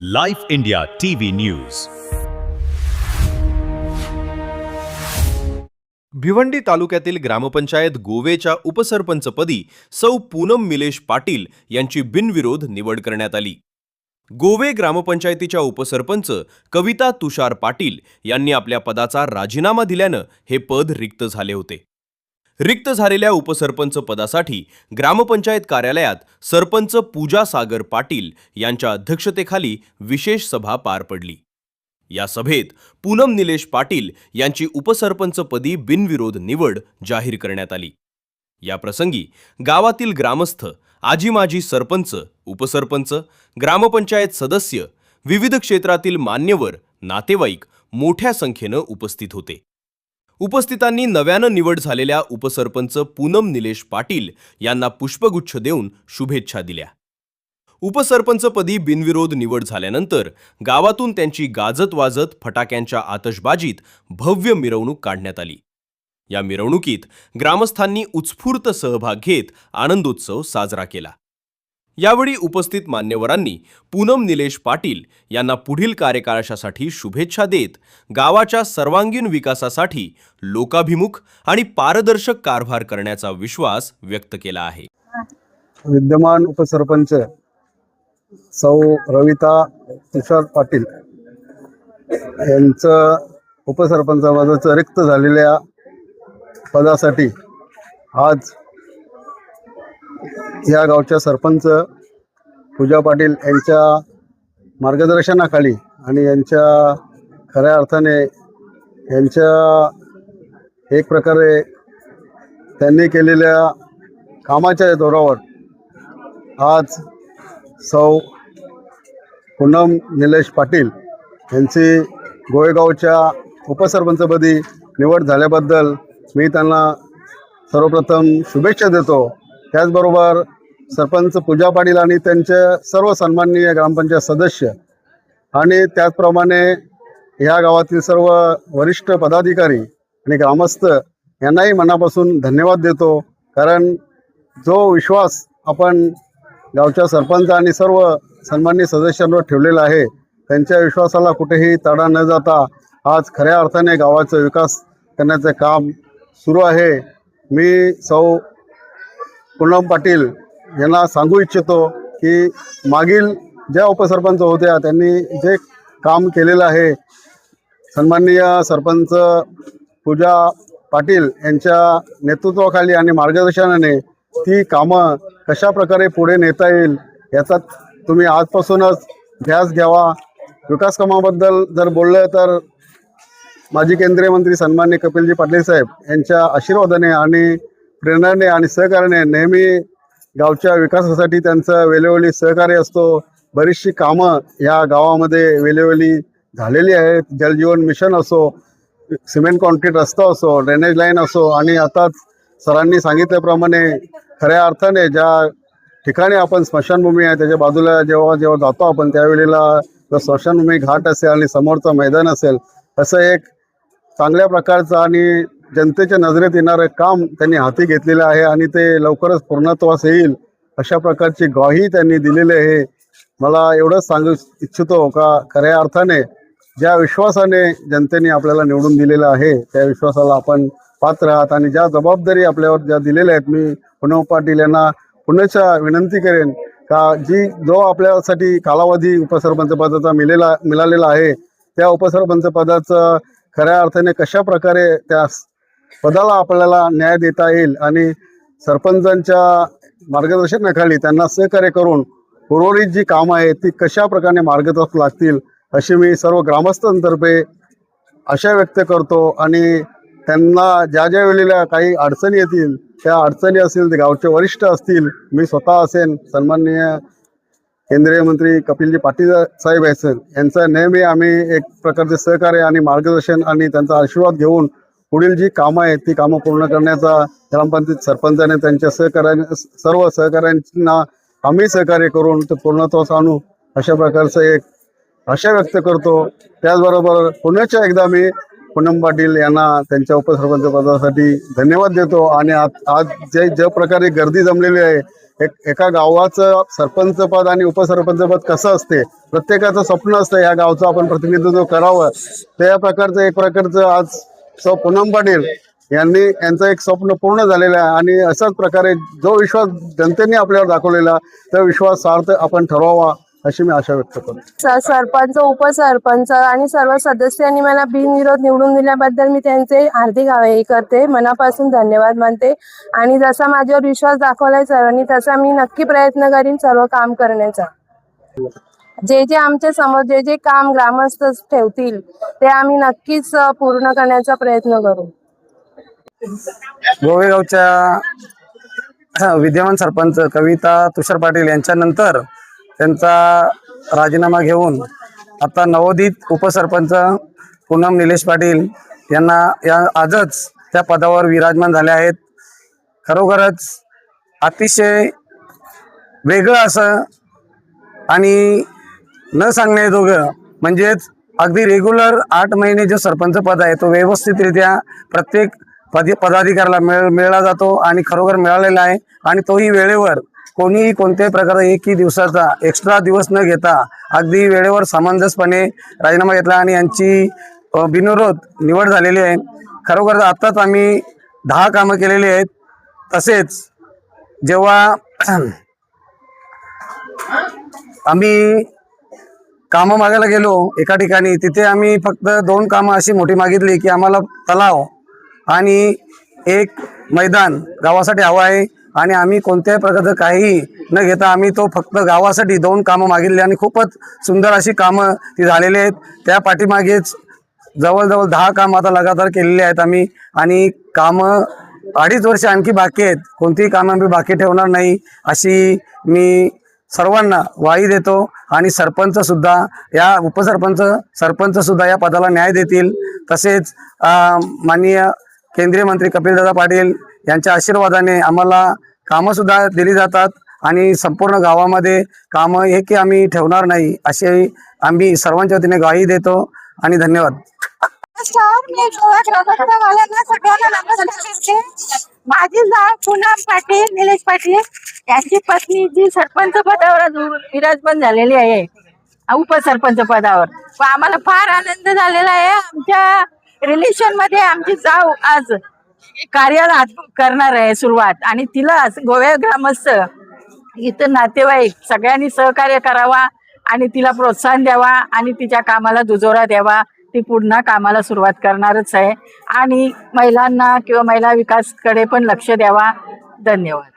Life India TV news. Bhiwandi तालुक्यातील ग्रामपंचायत गोवेच्या उपसरपंचपदी सौ पूनम निलेश पाटील यांची बिनविरोध निवड करण्यात आली. गोवे ग्रामपंचायतीच्या उपसरपंच कविता तुषार पाटील यांनी आपल्या पदाचा राजीनामा दिल्यानं हे पद रिक्त झाले होते. रिक्त झालेल्या उपसरपंच पदासाठी ग्रामपंचायत कार्यालयात सरपंच पूजा सागर पाटील यांच्या अध्यक्षतेखाली विशेष सभा पार पडली. या सभेत पूनम निलेश पाटील यांची उपसरपंचपदी बिनविरोध निवड जाहीर करण्यात आली. या प्रसंगी गावातील ग्रामस्थ, आजी माजी सरपंच, उपसरपंच, ग्रामपंचायत सदस्य, विविध क्षेत्रातील मान्यवर, नातेवाईक मोठ्या संख्येनं उपस्थित होते. उपस्थितांनी नव्यानं निवड झालेल्या उपसरपंच पूनम निलेश पाटील यांना पुष्पगुच्छ देऊन शुभेच्छा दिल्या. उपसरपंचपदी बिनविरोध निवड झाल्यानंतर गावातून त्यांची गाजत वाजत फटाक्यांच्या आतषबाजीत भव्य मिरवणूक काढण्यात आली. या मिरवणुकीत ग्रामस्थांनी उत्स्फूर्त सहभाग घेत आनंदोत्सव साजरा केला. यावेळी उपस्थित मान्यवरांनी पूनम निलेश पाटील यांना पुढील कार्यकाळासाठी शुभेच्छा देत गावाच्या सर्वांगीण विकासासाठी लोकाभिमुख आणि पारदर्शक कारभार करण्याचा विश्वास व्यक्त केला आहे. विद्यमान उपसरपंच सौ रविता तुषार पाटील यांचं उपसरपंचपदाचं रिक्त झालेल्या पदासाठी आज या गावच्या सरपंच पूजा पाटील यांच्या मार्गदर्शनाखाली आणि यांच्या खऱ्या अर्थाने यांच्या एक प्रकारे त्यांनी केलेल्या कामाच्या जोरावर आज सौ पूनम निलेश पाटील यांची गोवेगावच्या उपसरपंचपदी निवड झाल्याबद्दल मी त्यांना सर्वप्रथम शुभेच्छा देतो. त्याचबरोबर सरपंच पूजा पाटील आणि त्यांचे सर्व सन्माननीय ग्रामपंचायत सदस्य आणि त्याचप्रमाणे ह्या गावातील सर्व वरिष्ठ पदाधिकारी आणि ग्रामस्थ यांनाही मनापासून धन्यवाद देतो. कारण जो विश्वास आपण गावच्या सरपंच आणि सर्व सन्माननीय सदस्यांवर ठेवलेला आहे, त्यांच्या विश्वासाला कुठेही तडा न जाता आज खऱ्या अर्थाने गावाचा विकास करण्याचे काम सुरू आहे. मी सौ पूनम पाटील यांना सांगू इच्छितो की मागील ज्या उपसरपंच होत्या त्यांनी जे काम केलेलं आहे, सन्माननीय सरपंच पूजा पाटील यांच्या नेतृत्वाखाली आणि मार्गदर्शनाने ती कामं कशा प्रकारे पुढे नेता येईल याचा तुम्ही आजपासूनच ध्यास घ्यावा. विकास कामाबद्दल जर बोललं तर माजी केंद्रीय मंत्री सन्माननीय कपिलजी पाटील साहेब यांच्या आशीर्वादाने आणि प्रेरणेने आणि सहकार्याने नेहमी गावच्या विकासासाठी त्यांचं वेळोवेळी सहकार्य असतो. बरीचशी कामं या गावामध्ये वेळोवेळी झालेली आहेत. जलजीवन मिशन असो, सिमेंट कॉन्क्रीट रस्ता असो, ड्रेनेज लाईन असो आणि आताच सरांनी सांगितल्याप्रमाणे खऱ्या अर्थाने ज्या ठिकाणी आपण स्मशानभूमी आहे त्याच्या बाजूला जेव्हा जातो आपण त्यावेळेला जो स्मशानभूमी घाट असेल आणि समोरचं मैदान असेल, असं एक चांगल्या प्रकारचं आणि जनतेच्या नजरेत येणारं काम त्यांनी हाती घेतलेलं आहे आणि ते लवकरच पूर्णत्वास येईल अशा प्रकारची ग्वाही त्यांनी दिलेली आहे. मला एवढंच सांगू इच्छितो का खऱ्या अर्थाने ज्या विश्वासाने जनतेने आपल्याला निवडून दिलेलं आहे त्या विश्वासाला आपण पात्र आहात आणि ज्या जबाबदारी आपल्यावर ज्या दिलेल्या आहेत, मी पूनम पाटील यांना पुन्हा विनंती करेन का जो आपल्यासाठी कालावधी उपसरपंच पदाचा मिळालेला आहे त्या उपसरपंच पदाचं खऱ्या अर्थाने कशा प्रकारे त्या पदाला आपल्याला न्याय देता येईल आणि सरपंचांच्या मार्गदर्शनाखाली त्यांना सहकार्य करून उर्वरित जी कामं आहेत ती कशा प्रकारे मार्गदर्शक लागतील अशी मी सर्व ग्रामस्थांतर्फे आशा व्यक्त करतो. आणि त्यांना ज्या वेळेला काही अडचणी येतील त्या अडचणी असतील ते गावचे वरिष्ठ असतील, मी स्वतः असेन, सन्माननीय केंद्रीय मंत्री कपिलजी पाटील साहेब असेल, यांचं नेहमी आम्ही एक प्रकारचे सहकार्य आणि मार्गदर्शन आणि त्यांचा आशीर्वाद घेऊन पुढील जी कामं आहेत ती कामं पूर्ण करण्याचा ग्रामपंचायत सरपंचाने त्यांच्या सर्व सहकाऱ्यांना आम्ही सहकार्य करून ते पूर्णत्वास आणू अशा प्रकारचं एक आशा व्यक्त करतो. त्याचबरोबर पुण्याच्या एकदा मी पूनम पाटील यांना त्यांच्या उपसरपंच पदासाठी धन्यवाद देतो. आणि आज ज्या प्रकारे गर्दी जमलेली आहे एका गावाचं सरपंच पद आणि उपसरपंच पद कसं असते, प्रत्येकाचं स्वप्न असतं या गावचं आपण प्रतिनिधित्व करावं. त्या प्रकारचं एक प्रकारचं आज सौ पूनम पाटील यांचं एक स्वप्न पूर्ण झालेलं आहे. आणि अशाच प्रकारे जो विश्वास जनतेने आपल्यावर दाखवलेला तो विश्वास सार्थ आपण ठरवावा अशी मी आशा व्यक्त करतो. सरपंच, उपसरपंच आणि सर्व सदस्यांनी मला बिनविरोध निवडून दिल्याबद्दल मी त्यांचे हार्दिक आभार करते, मनापासून धन्यवाद मानते. आणि जसा माझ्यावर विश्वास दाखवलाय सर्वांनी तसा मी नक्की प्रयत्न करीन सर्व काम करण्याचा. जे आमच्या समोर जे काम ग्रामस्थ ठेवतील ते आम्ही नक्कीच पूर्ण करण्याचा प्रयत्न करू. गोवेगावच्या विद्यमान सरपंच कविता तुषार पाटील यांच्यानंतर त्यांचा राजीनामा घेऊन आता नवोदित उपसरपंच पूनम निलेश पाटील यांना आजच त्या पदावर विराजमान झाले आहेत. खरोखरच अतिशय वेगळं असं आणि न सांगण्याजोगं, म्हणजेच अगदी रेग्युलर 8 महिने जो सरपंच पद आहे तो व्यवस्थितरित्या प्रत्येक पदाधिकाऱ्याला मिळाला जातो आणि खरोखर मिळालेला आहे. आणि तोही वेळेवर, कोणीही कोणत्याही प्रकारे एकही दिवसाचा एक्स्ट्रा दिवस न घेता अगदी वेळेवर समंजसपणे राजीनामा घेतला आणि यांची बिनविरोध निवड झालेली आहे. खरोखर आत्ताच आम्ही 10 कामं केलेली आहेत. तसेच जेव्हा आम्ही कामं मागायला गेलो एका ठिकाणी, तिथे आम्ही फक्त 2 कामं अशी मोठी मागितली की आम्हाला तलाव आणि एक मैदान गावासाठी हवं आहे. आणि आम्ही कोणत्याही प्रकारचं काही न घेता आम्ही तो फक्त गावासाठी 2 कामं मागितली आणि खूपच सुंदर अशी कामं ती झालेली आहेत. त्या पाठीमागेच जवळजवळ 10 कामं आता लगातार केलेली आहेत आम्ही. आणि कामं 2.5 वर्ष आणखी बाकी आहेत. कोणतीही कामं आम्ही बाकी ठेवणार नाही अशी मी सर्वांना ग्वाही देतो. आणि सरपंचसुद्धा या सरपंचसुद्धा या पदाला न्याय देतील. तसेच माननीय केंद्रीय मंत्री कपिलदादा पाटील यांच्या आशीर्वादाने आम्हाला कामंसुद्धा दिली जातात. आणि संपूर्ण गावामध्ये कामं हे की आम्ही ठेवणार नाही अशी आम्ही सर्वांच्या वतीने ग्वाही देतो. आणि धन्यवाद. माझी जाव पूनम पाटील निलेश पाटील यांची पत्नी जी सरपंच पदावर विराजमान झालेली आहे उपसरपंच पदावर, आम्हाला फार आनंद झालेला आहे. आमच्या रिलेशन मध्ये आमची जाव आज कार्याला करणार आहे सुरुवात. आणि तिला गोव्या ग्रामस्थ इथं नातेवाईक सगळ्यांनी सहकार्य करावा आणि तिला प्रोत्साहन द्यावा आणि तिच्या कामाला दुजोरा द्यावा. ती पुन्हा कामाला सुरुवात करणारच आहे. आणि महिलांना किंवा महिला विकासकडे पण लक्ष द्यावा. धन्यवाद.